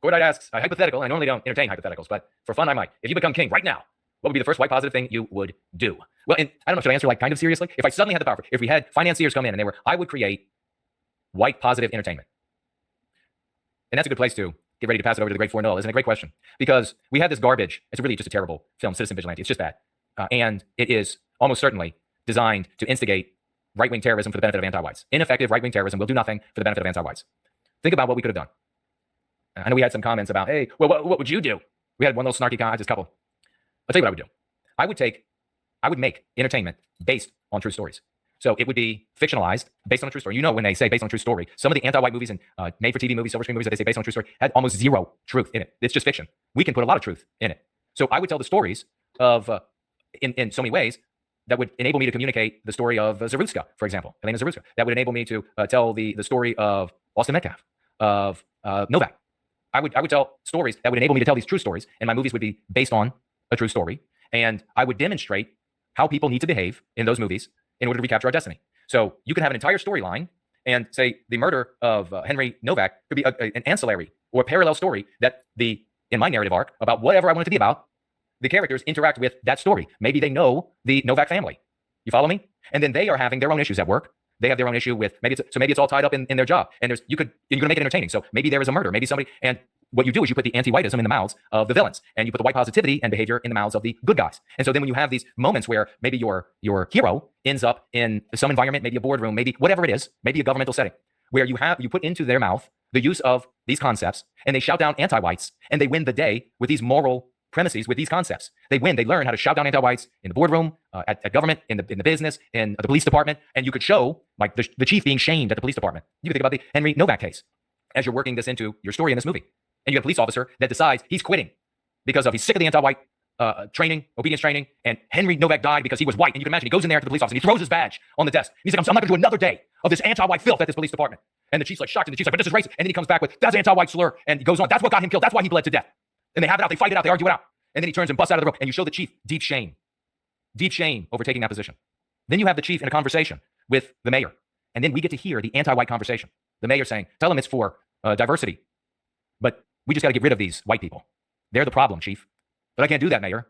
Gordite asks, hypothetical, and I normally don't entertain hypotheticals, but for fun I might. If you become king right now, what would be the first white positive thing you would do? Well, and I don't know, should I answer like kind of seriously? If I suddenly had the power, if we had financiers come in and they were, I would create white positive entertainment. And that's a good place to get ready to pass it over to the great 4-0. Isn't it a great question? Because we had this garbage. It's really just a terrible film, Citizen Vigilante. It's just bad. And it is almost certainly designed to instigate right-wing terrorism for the benefit of anti-whites. Ineffective right-wing terrorism will do nothing for the benefit of anti-whites. Think about what we could have done. I know we had some comments about, hey, well, what would you do? We had one little snarky comment, just a couple. I'll tell you what I would do. I would make entertainment based on true stories. So it would be fictionalized based on a true story. You know, when they say based on a true story, some of the anti-white movies and made-for-TV movies, silver screen movies that they say based on a true story had almost zero truth in it. It's just fiction. We can put a lot of truth in it. So I would tell the stories of, in so many ways, that would enable me to communicate the story of Zaruska, for example, Elena Zaruska. That would enable me to tell the story of Austin Metcalf, of Novak. I would tell stories that would enable me to tell these true stories, and my movies would be based on a true story. And I would demonstrate how people need to behave in those movies in order to recapture our destiny. So you can have an entire storyline and say the murder of Henry Novak could be an ancillary or a parallel story that in my narrative arc about whatever I want it to be about, the characters interact with that story. Maybe they know the Novak family. You follow me? And then they are having their own issues at work. They have their own issue with maybe it's all tied up in their job. And you're going to make it entertaining. So maybe there is a murder. Maybe somebody, and what you do is you put the anti-whiteism in the mouths of the villains, and you put the white positivity and behavior in the mouths of the good guys. And so then when you have these moments where maybe your hero ends up in some environment, maybe a boardroom, maybe whatever it is, maybe a governmental setting, where you put into their mouth the use of these concepts, and they shout down anti-whites, and they win the day with these moral premises, with these concepts. They win. They learn how to shout down anti-whites in the boardroom, at government, in the business, in the police department, and you could show like the chief being shamed at the police department. You could think about the Henry Novak case as you're working this into your story in this movie. And you have a police officer that decides he's quitting because he's sick of the anti-white training, obedience training, and Henry Novak died because he was white. And you can imagine he goes in there to the police officer and he throws his badge on the desk. And he's like, I'm not going to do another day of this anti-white filth at this police department. And the chief's like shocked, and the chief's like, but this is racist. And then he comes back with, that's an anti-white slur, and he goes on, that's what got him killed. That's why he bled to death. And they have it out, they fight it out, they argue it out. And then he turns and busts out of the room, and you show the chief deep shame over taking that position. Then you have the chief in a conversation with the mayor. And then we get to hear the anti-white conversation. The mayor saying, tell them it's for diversity, but we just got to get rid of these white people. They're the problem, chief. But I can't do that, mayor.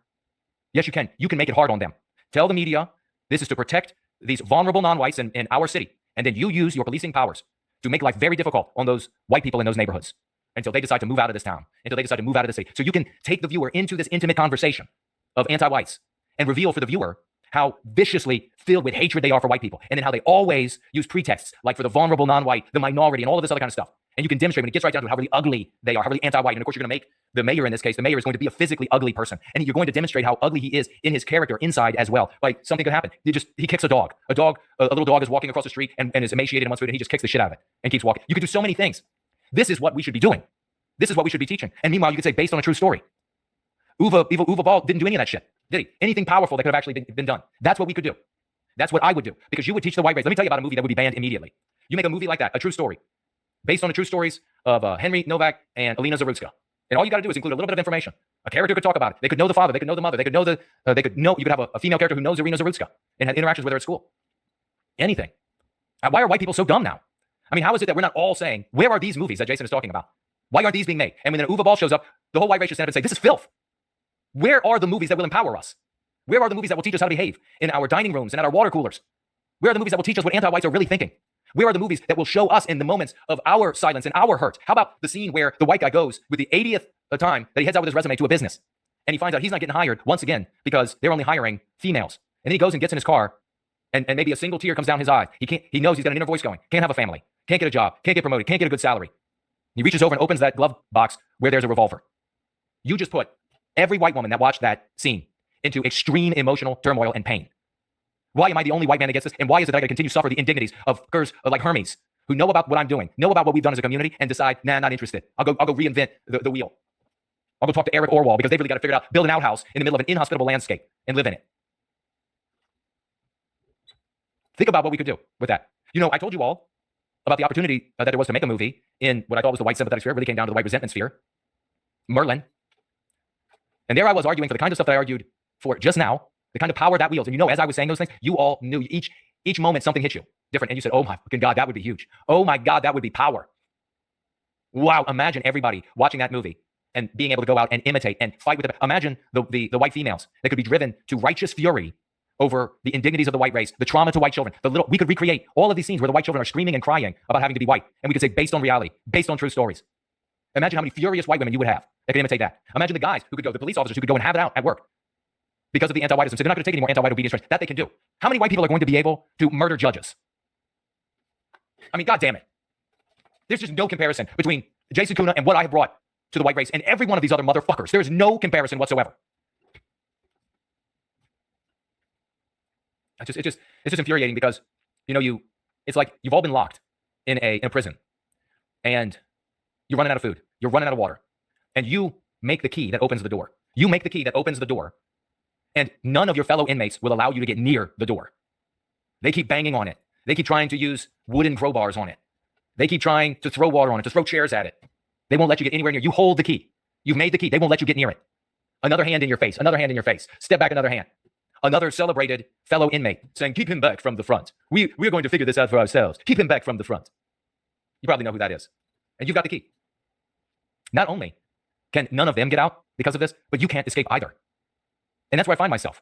Yes, you can. You can make it hard on them. Tell the media this is to protect these vulnerable non-whites in our city. And then you use your policing powers to make life very difficult on those white people in those neighborhoods until they decide to move out of this town, until they decide to move out of the city. So you can take the viewer into this intimate conversation of anti-whites and reveal for the viewer how viciously filled with hatred they are for white people. And then how they always use pretexts, like for the vulnerable non-white, the minority, and all of this other kind of stuff. And you can demonstrate when it gets right down to how really ugly they are, how really anti-white. And of course, you're going to make the mayor in this case, the mayor is going to be a physically ugly person. And you're going to demonstrate how ugly he is in his character inside as well. Like something could happen. He kicks a dog. A little dog is walking across the street and is emaciated and wants food, and he just kicks the shit out of it and keeps walking. You could do so many things. This is what we should be doing. This is what we should be teaching. And meanwhile, you could say based on a true story. Uwe Ball didn't do any of that shit, did he? Anything powerful that could have actually been done. That's what we could do. That's what I would do. Because you would teach the white race. Let me tell you about a movie that would be banned immediately. You make a movie like that, a true story, based on the true stories of Henry Novak and Alina Zaruska. And all you got to do is include a little bit of information. A character could talk about it. They could know the father. They could know the mother. They could know you could have a female character who knows Alina Zaruska and had interactions with her at school. Anything. Why are white people so dumb now? I mean, how is it that we're not all saying, where are these movies that Jason is talking about? Why aren't these being made? And when an Uwe Ball shows up, the whole white race should stand up and say, this is filth. Where are the movies that will empower us? Where are the movies that will teach us how to behave in our dining rooms and at our water coolers? Where are the movies that will teach us what anti-whites are really thinking? Where are the movies that will show us in the moments of our silence and our hurt? How about the scene where the white guy goes with the 80th time that he heads out with his resume to a business, and he finds out he's not getting hired once again because they're only hiring females. And then he goes and gets in his car, and maybe a single tear comes down his eye. He knows he's got an inner voice going, can't have a family, can't get a job, can't get promoted, can't get a good salary. He reaches over and opens that glove box where there's a revolver. You just put every white woman that watched that scene into extreme emotional turmoil and pain. Why am I the only white man that gets this? And why is it that I got to continue to suffer the indignities of fuckers like Hermes, who know about what I'm doing, know about what we've done as a community, and decide, nah, not interested. I'll go reinvent the wheel. I'll go talk to Eric Orwell because they've really got to figure it out, build an outhouse in the middle of an inhospitable landscape and live in it. Think about what we could do with that. You know, I told you all about the opportunity that there was to make a movie in what I thought was the white sympathetic sphere. It really came down to the white resentment sphere. Merlin. And there I was arguing for the kind of stuff that I argued for just now, the kind of power that wields. And you know, as I was saying those things, you all knew each moment something hit you different. And you said, oh my fucking God, that would be huge. Oh my God, that would be power. Wow, imagine everybody watching that movie and being able to go out and imitate and fight with them. Imagine the white females that could be driven to righteous fury over the indignities of the white race, the trauma to white children. We could recreate all of these scenes where the white children are screaming and crying about having to be white. And we could say based on reality, based on true stories. Imagine how many furious white women you would have that could imitate that. Imagine the guys who could go, the police officers who could go and have it out at work because of the anti-whiteism. So they're not going to take any more anti-white obedience training. That they can do. How many white people are going to be able to murder judges? I mean, God damn it. There's just no comparison between Jason Kuna and what I have brought to the white race and every one of these other motherfuckers. There's no comparison whatsoever. It's just infuriating because, it's like you've all been locked in a prison and you're running out of food. You're running out of water. And you make the key that opens the door. You make the key that opens the door. And none of your fellow inmates will allow you to get near the door. They keep banging on it. They keep trying to use wooden crowbars on it. They keep trying to throw water on it, to throw chairs at it. They won't let you get anywhere near. You hold the key. You've made the key. They won't let you get near it. Another hand in your face. Another hand in your face. Step back another hand. Another celebrated fellow inmate saying, keep him back from the front. We're going to figure this out for ourselves. Keep him back from the front. You probably know who that is. And you've got the key. Not only can none of them get out because of this, but you can't escape either. And that's where I find myself.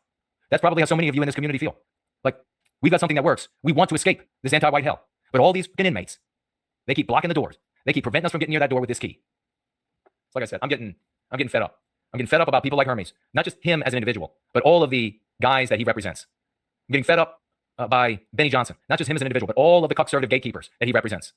That's probably how so many of you in this community feel. Like, we've got something that works. We want to escape this anti-white hell. But all these fucking inmates, they keep blocking the doors. They keep preventing us from getting near that door with this key. So like I said, I'm getting fed up. I'm getting fed up about people like Hermes. Not just him as an individual, but all of the guys that he represents. I'm getting fed up by Benny Johnson. Not just him as an individual, but all of the conservative gatekeepers that he represents.